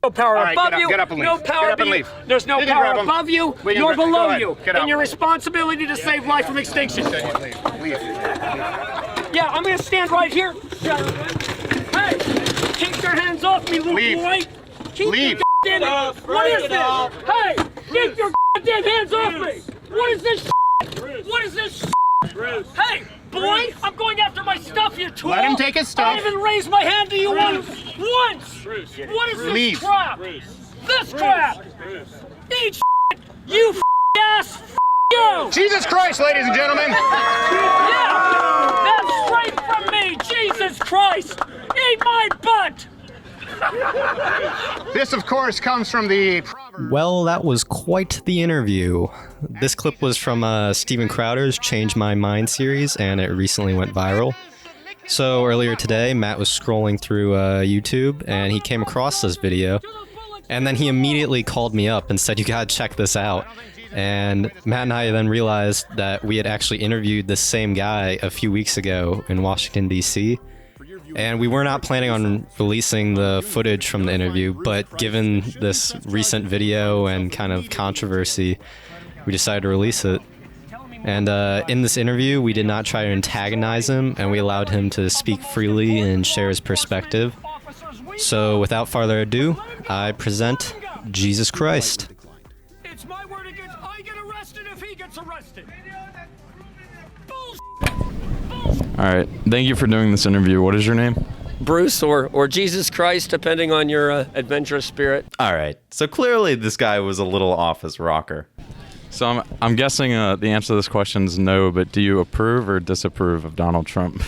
no power right, above you. Get up and leave. No power Get up and leave. There's no power above you nor below you. And your responsibility to save life from extinction. Leave. Yeah, I'm going to stand right here. Hey, keep your hands off me, little boy. Leave. What is this? Hey, keep your goddamn hands off me. What is this? What is this? Hey, boy, I'm going after my stuff, you tool. Let him take his stuff. I didn't even raise my hand to you once. What is this crap? This crap. Eat you ass. You. Jesus Christ, ladies and gentlemen. Yeah, that's straight from me. Jesus Christ. Eat my butt. This, of course, comes from the... Well, that was quite the interview. This clip was from Steven Crowder's Change My Mind series, and it recently went viral. So earlier today, Matt was scrolling through YouTube, and he came across this video, and then he immediately called me up and said, "You gotta check this out." And Matt and I then realized that we had actually interviewed the same guy a few weeks ago in Washington, D.C., and we were not planning on releasing the footage from the interview, but given this recent video and kind of controversy, we decided to release it. And in this interview, we did not try to antagonize him, and we allowed him to speak freely and share his perspective. So without further ado, I present Jesus Christ. It's my word against I get arrested if he gets arrested. All right. Thank you for doing this interview. What is your name? Bruce or Jesus Christ, depending on your adventurous spirit. All right. So clearly this guy was a little off his rocker. So I'm guessing the answer to this question is no, but do you approve or disapprove of Donald Trump?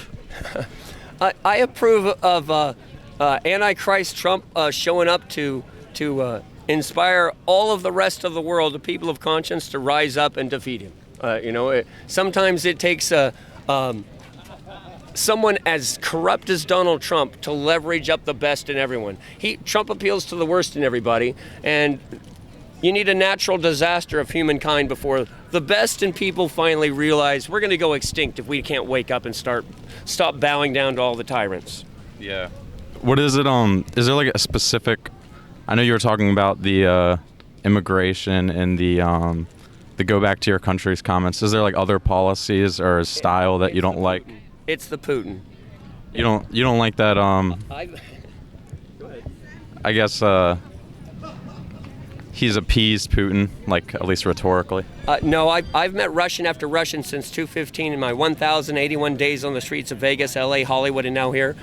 I approve of Antichrist Trump showing up to inspire all of the rest of the world, the people of conscience, to rise up and defeat him. Sometimes it takes someone as corrupt as Donald Trump to leverage up the best in everyone. Trump appeals to the worst in everybody, and you need a natural disaster of humankind before the best in people finally realize we're going to go extinct if we can't wake up and stop bowing down to all the tyrants. Yeah. What is it? Is there like a specific? I know you were talking about the immigration and the go back to your country's comments. Is there like other policies or a style that you don't like? It's the Putin. You don't like that? Go ahead. I guess he's appeased Putin, like at least rhetorically. No, I've met Russian after Russian since 2015 in my 1,081 days on the streets of Vegas, LA, Hollywood, and now here,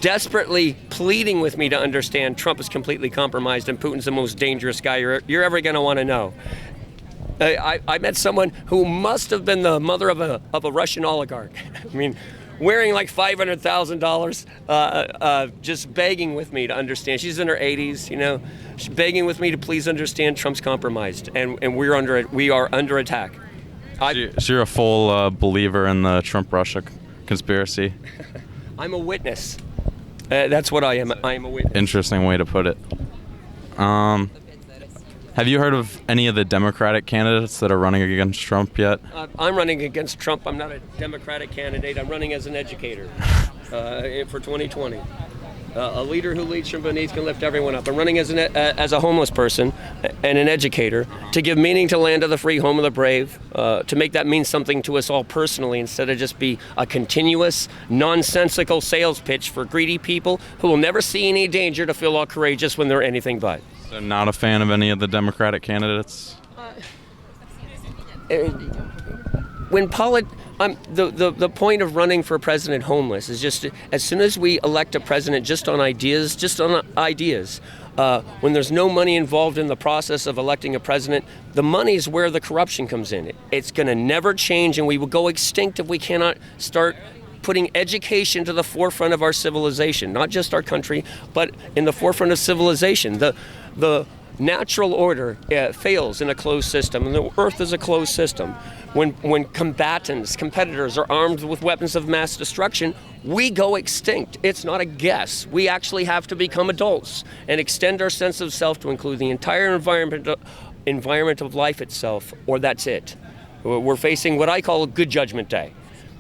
desperately pleading with me to understand Trump is completely compromised and Putin's the most dangerous guy you're ever going to want to know. I met someone who must have been the mother of a Russian oligarch. I mean, wearing like $500,000, just begging with me to understand. She's in her 80s, she's begging with me to please understand Trump's compromised, and we are under attack. So you're a full believer in the Trump-Russia conspiracy? I'm a witness. That's what I am. I am a witness. Interesting way to put it. Have you heard of any of the Democratic candidates that are running against Trump yet? I'm running against Trump. I'm not a Democratic candidate. I'm running as an educator for 2020. A leader who leads from beneath can lift everyone up. I'm running as a homeless person and an educator to give meaning to land of the free, home of the brave, to make that mean something to us all personally instead of just be a continuous, nonsensical sales pitch for greedy people who will never see any danger to feel all courageous when they're anything but. So not a fan of any of the Democratic candidates? The point of running for president homeless is just as soon as we elect a president just on ideas, when there's no money involved in the process of electing a president, the money's where the corruption comes in. It's going to never change, and we will go extinct if we cannot start putting education to the forefront of our civilization, not just our country, but in the forefront of civilization. The natural order fails in a closed system, and the earth is a closed system. When competitors are armed with weapons of mass destruction, we go extinct. It's not a guess. We actually have to become adults and extend our sense of self to include the entire environment of life itself, or that's it. We're facing what I call a good judgment day.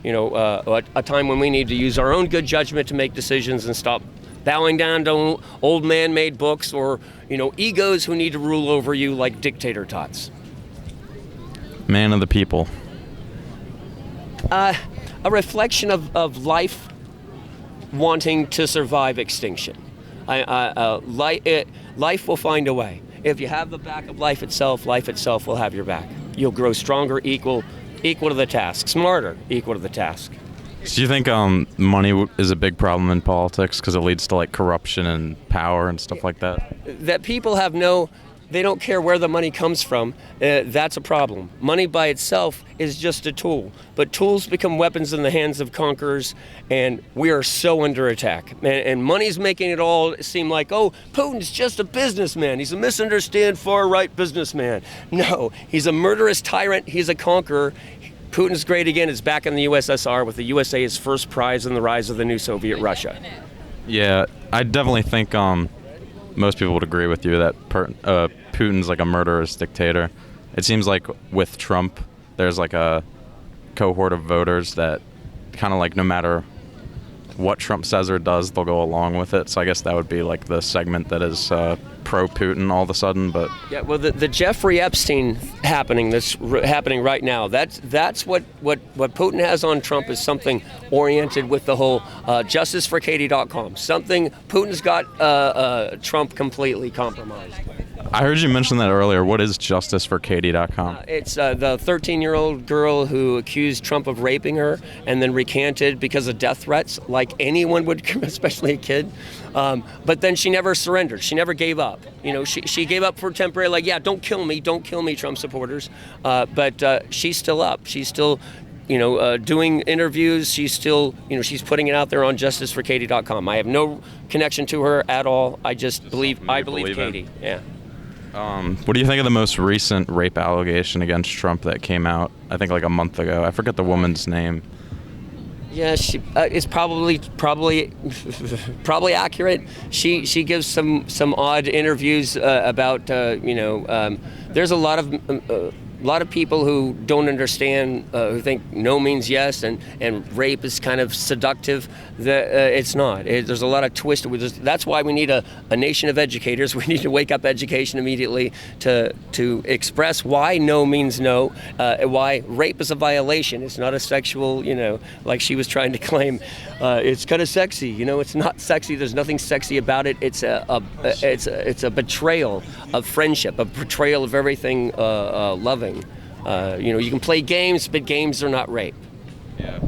A time when we need to use our own good judgment to make decisions and stop bowing down to old man-made books or, egos who need to rule over you like dictator tots. Man of the people. A reflection of life wanting to survive extinction. Life will find a way. If you have the back of life itself will have your back. You'll grow stronger, equal to the task, smarter, equal to the task. Do you think money is a big problem in politics because it leads to like corruption and power and stuff like that? That people they don't care where the money comes from. That's a problem. Money by itself is just a tool, but tools become weapons in the hands of conquerors, and we are so under attack. And money's making it all seem like, oh, Putin's just a businessman. He's a misunderstood far-right businessman. No, he's a murderous tyrant. He's a conqueror. Putin's great again is back in the USSR with the USA as first prize in the rise of the new Soviet Russia. Yeah, I definitely think most people would agree with you that Putin's like a murderous dictator. It seems like with Trump, there's like a cohort of voters that kind of like no matter what Trump says or does, they'll go along with it. So I guess that would be like the segment that is pro-Putin all of a sudden. But yeah, well, the Jeffrey Epstein that's happening right now. That's what Putin has on Trump is something oriented with the whole justiceforkatie.com. Something Putin's got Trump completely compromised. I heard you mention that earlier. What is justiceforkatie.com? It's the 13-year-old girl who accused Trump of raping her and then recanted because of death threats, like anyone would, especially a kid. But then she never surrendered. She never gave up. She gave up for temporary, like, yeah, don't kill me, Trump supporters. But she's still up. She's still, doing interviews. She's still, she's putting it out there on justiceforkatie.com. I have no connection to her at all. I believe Katie. Yeah. What do you think of the most recent rape allegation against Trump that came out, I think like a month ago? I forget the woman's name. Yeah, she is probably accurate. She gives some odd interviews about there's a lot of people who don't understand, who think no means yes, and rape is kind of seductive. It's not. There's a lot of twist. That's why we need a nation of educators. We need to wake up education immediately to express why no means no, why rape is a violation. It's not a sexual, like she was trying to claim. It's kind of sexy. It's not sexy. There's nothing sexy about it. It's a betrayal of friendship, a betrayal of everything loving. You can play games, but games are not rape. Yeah.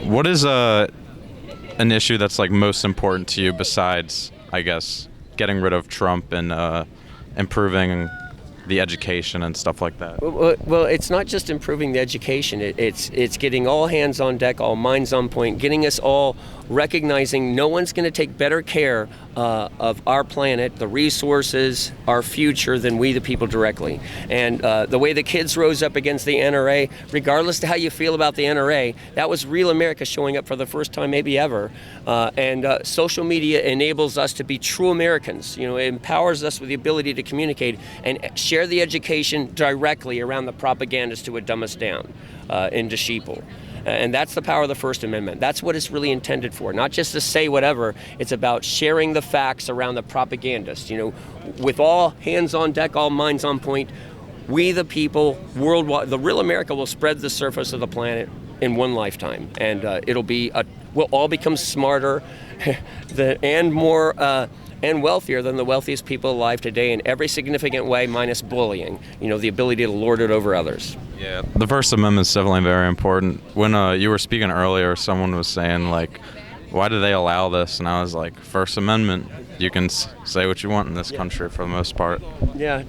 What is an issue that's like most important to you besides, I guess, getting rid of Trump and improving the education and stuff like that? Well, it's not just improving the education. It's getting all hands on deck, all minds on point, getting us all recognizing no one's going to take better care of our planet, the resources, our future than we the people directly. And the way the kids rose up against the NRA, regardless of how you feel about the NRA, that was real America showing up for the first time maybe ever. And social media enables us to be true Americans. It empowers us with the ability to communicate and share the education directly around the propagandists who would dumb us down into sheeple. And that's the power of the First Amendment. That's what it's really intended for, not just to say whatever. It's about sharing the facts around the propagandists. With all hands on deck, all minds on point, we the people, worldwide, the real America will spread the surface of the planet in one lifetime. And we'll all become smarter and more and wealthier than the wealthiest people alive today in every significant way, minus bullying, the ability to lord it over others. Yeah, the First Amendment is definitely very important. When you were speaking earlier, someone was saying, like, why do they allow this? And I was like, First Amendment, you can say what you want in this country for the most part. Yeah,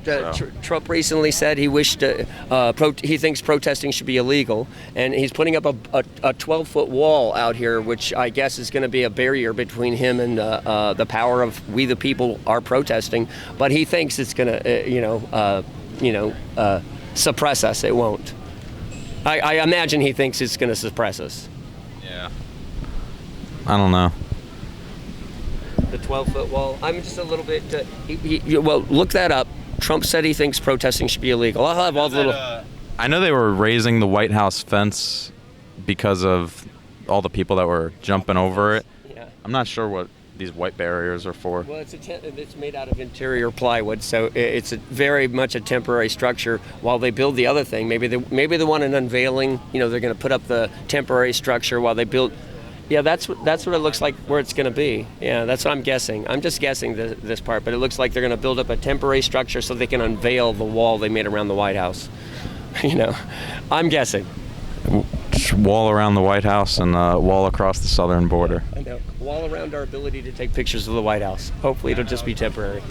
Trump recently said he wished he thinks protesting should be illegal, and he's putting up a 12-foot wall out here, which I guess is going to be a barrier between him and the power of we the people are protesting. But he thinks it's going to, suppress us. It won't. I imagine he thinks it's going to suppress us. Yeah. I don't know. The 12-foot wall. I'm just a little bit. Well, look that up. Trump said he thinks protesting should be illegal. I'll have all the little. I know they were raising the White House fence because of all the people that were jumping over it. Yeah. I'm not sure what these white barriers are for. Well, it's made out of interior plywood, so it's very much a temporary structure while they build the other thing. Maybe they want an unveiling. They're going to put up the temporary structure while they build. Yeah, that's what it looks like where it's going to be. Yeah, that's what I'm guessing. I'm just guessing this part, but it looks like they're going to build up a temporary structure so they can unveil the wall they made around the White House. I'm guessing. Wall around the White House and wall across the southern border. I know. Wall around our ability to take pictures of the White House. Hopefully it'll just be temporary.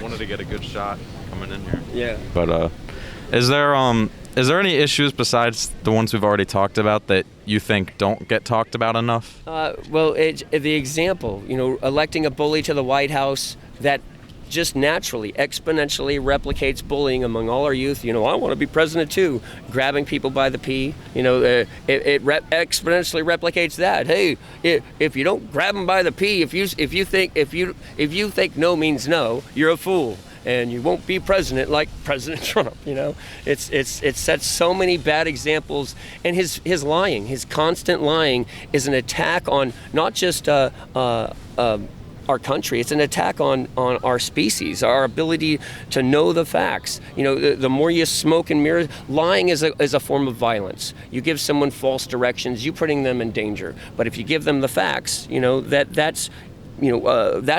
Wanted to get a good shot coming in here. Yeah. But is there any issues besides the ones we've already talked about that you think don't get talked about enough? Well, the example, electing a bully to the White House, that just naturally, exponentially replicates bullying among all our youth. I want to be president too. Grabbing people by the pee. It exponentially replicates that. Hey, if you don't grab them by the pee, if you think no means no, you're a fool, and you won't be president like President Trump. It sets so many bad examples, and his lying, his constant lying, is an attack on not just our country. It's an attack on our species, our ability to know the facts. The more you smoke and mirror, lying is a form of violence. You give someone false directions, you're putting them in danger. But if you give them the facts, that's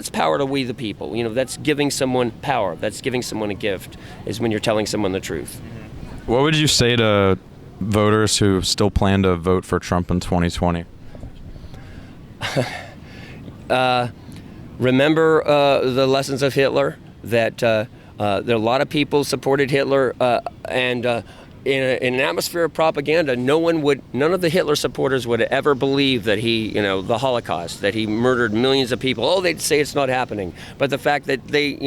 power to we the people. That's giving someone power. That's giving someone a gift, is when you're telling someone the truth. What would you say to voters who still plan to vote for Trump in 2020? Remember the lessons of Hitler, that there are a lot of people supported Hitler, and in an atmosphere of propaganda, none of the Hitler supporters would ever believe that the Holocaust, that he murdered millions of people. Oh, they'd say it's not happening. But the fact that they,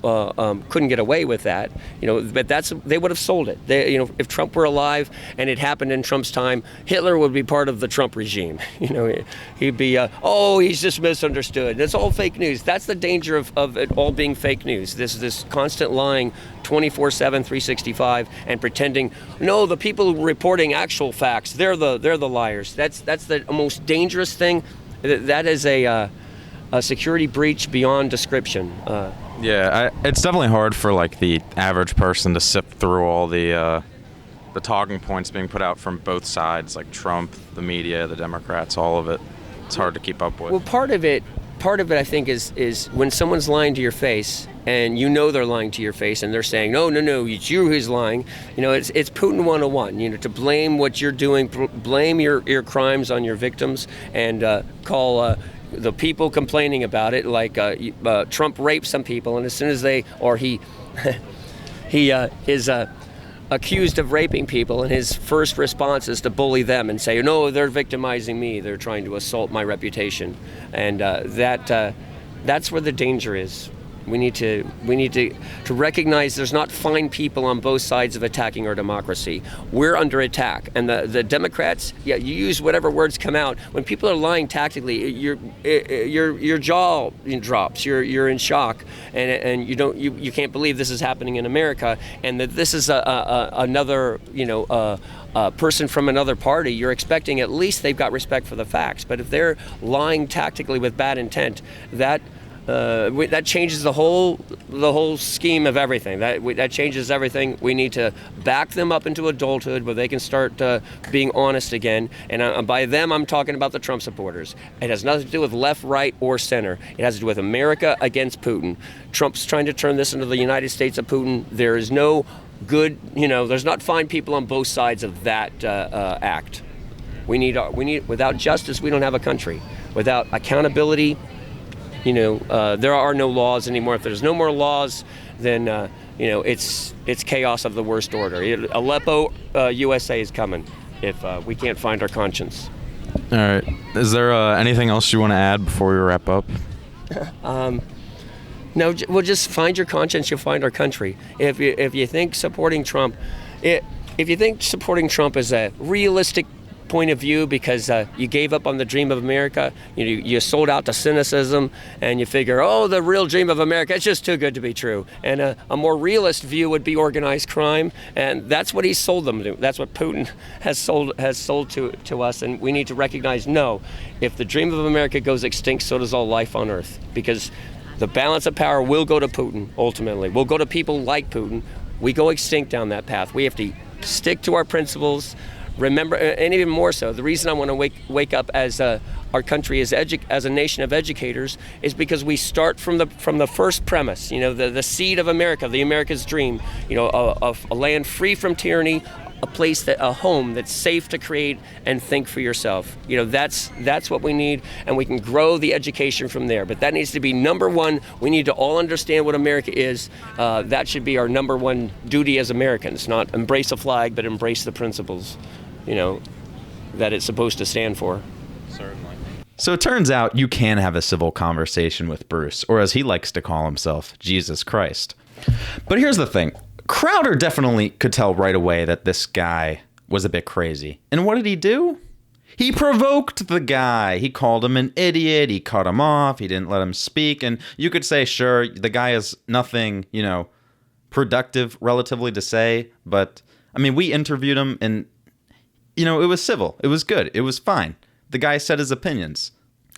couldn't get away with that, but they would have sold it. If Trump were alive and it happened in Trump's time, Hitler would be part of the Trump regime. He'd be, he's just misunderstood. That's all fake news. That's the danger of it all being fake news. This constant lying 24/7, 365, and pretending, no, the people reporting actual facts, they're the liars. That's the most dangerous thing. That is a security breach beyond description. Yeah, it's definitely hard for the average person to sift through all the talking points being put out from both sides, like Trump, the media, the Democrats, all of it. It's hard to keep up with. Well, part of it I think is when someone's lying to your face, and they're lying to your face, and they're saying, no, it's you who's lying. It's Putin 101. To blame what you're doing, blame your crimes on your victims, and call the people complaining about it like Trump raped some people, and as soon as he is accused of raping people, and his first response is to bully them and say, no, they're victimizing me, they're trying to assault my reputation. And that's where the danger is. We need to recognize there's not fine people on both sides of attacking our democracy. We're under attack, and the Democrats. Yeah, you use whatever words come out. When people are lying tactically, your jaw drops. You're in shock, and you can't believe this is happening in America, and that this is another person from another party. You're expecting at least they've got respect for the facts. But if they're lying tactically with bad intent, that changes the whole scheme of everything. That changes everything. We need to back them up into adulthood where they can start being honest again. And by them, I'm talking about the Trump supporters. It has nothing to do with left, right, or center. It has to do with America against Putin. Trump's trying to turn this into the United States of Putin. There is no good, there's not fine people on both sides of that act. We need without justice, we don't have a country. Without accountability, there are no laws anymore. If there's no more laws, then it's chaos of the worst order. Aleppo, USA is coming if we can't find our conscience. All right. Is there anything else you want to add before we wrap up? No. Well, just find your conscience. You'll find our country. If you think supporting Trump, is a realistic point of view because you gave up on the dream of America. You sold out to cynicism, and you figure, oh, the real dream of America, it's just too good to be true. And a more realist view would be organized crime, and that's what he sold them to. That's what Putin has sold to us, and we need to recognize, no, if the dream of America goes extinct, so does all life on Earth, because the balance of power will go to Putin, ultimately. We'll go to people like Putin. We go extinct down that path. We have to stick to our principles. Remember, and even more so, the reason I want to wake up as our country as a nation of educators is because we start from the first premise, the seed of America, the America's dream, of a land free from tyranny, a home that's safe to create and think for yourself. That's what we need, and we can grow the education from there. But that needs to be number one. We need to all understand what America is. That should be our number one duty as Americans, not embrace a flag, but embrace the principles, that it's supposed to stand for. Certainly. So it turns out you can have a civil conversation with Bruce, or as he likes to call himself, Jesus Christ. But here's the thing. Crowder definitely could tell right away that this guy was a bit crazy. And what did he do? He provoked the guy. He called him an idiot. He cut him off. He didn't let him speak. And you could say, sure, the guy has nothing, productive relatively to say. But, we interviewed him and, it was civil. It was good. It was fine. The guy said his opinions.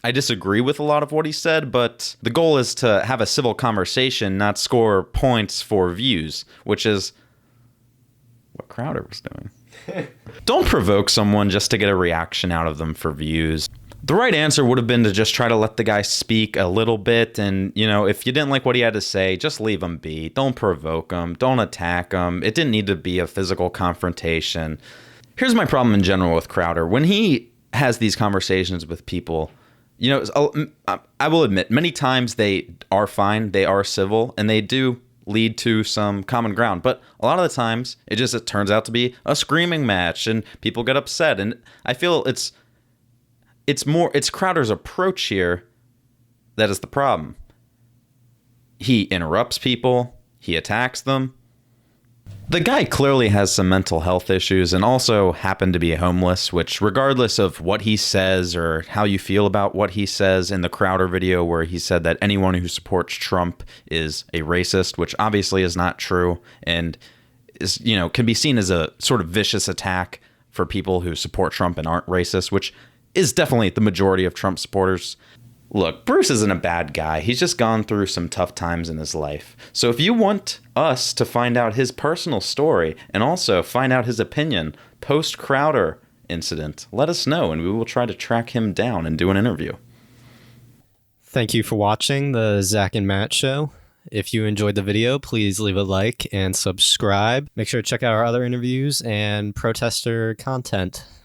I disagree with a lot of what he said, but the goal is to have a civil conversation, not score points for views, which is what Crowder was doing. Don't provoke someone just to get a reaction out of them for views. The right answer would have been to just try to let the guy speak a little bit, and, if you didn't like what he had to say, just leave him be. Don't provoke him. Don't attack him. It didn't need to be a physical confrontation. Here's my problem in general with Crowder. When he has these conversations with people, I will admit, many times they are fine, they are civil, and they do lead to some common ground. But a lot of the times, it turns out to be a screaming match, and people get upset. And I feel it's Crowder's approach here that is the problem. He interrupts people, he attacks them. The guy clearly has some mental health issues and also happened to be homeless, which regardless of what he says or how you feel about what he says in the Crowder video where he said that anyone who supports Trump is a racist, which obviously is not true and is, can be seen as a sort of vicious attack for people who support Trump and aren't racist, which is definitely the majority of Trump supporters. Look, Bruce isn't a bad guy. He's just gone through some tough times in his life. So if you want us to find out his personal story and also find out his opinion post-Crowder incident, let us know and we will try to track him down and do an interview. Thank you for watching the Zach and Matt Show. If you enjoyed the video, please leave a like and subscribe. Make sure to check out our other interviews and protester content.